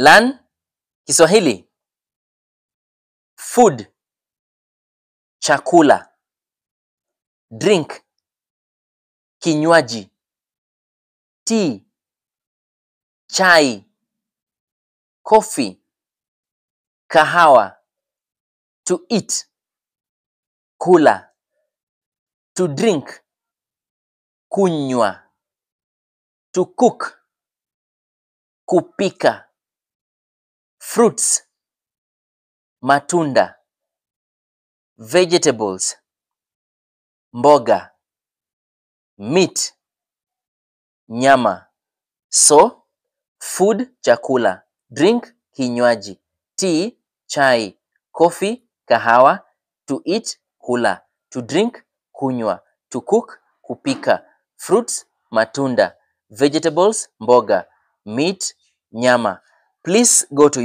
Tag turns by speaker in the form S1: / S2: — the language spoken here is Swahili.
S1: Learn Kiswahili. Food, chakula. Drink, kinywaji. Tea, chai. Coffee, kahawa. To eat, kula. To drink, kunywa. To cook, kupika. Fruits, matunda. Vegetables, mboga. Meat, nyama. So, food, chakula. Drink, kinywaji. Tea, chai. Coffee, kahawa. To eat, kula. To drink, kunywa. To cook, kupika. Fruits, matunda. Vegetables, mboga. Meat, nyama. Please go to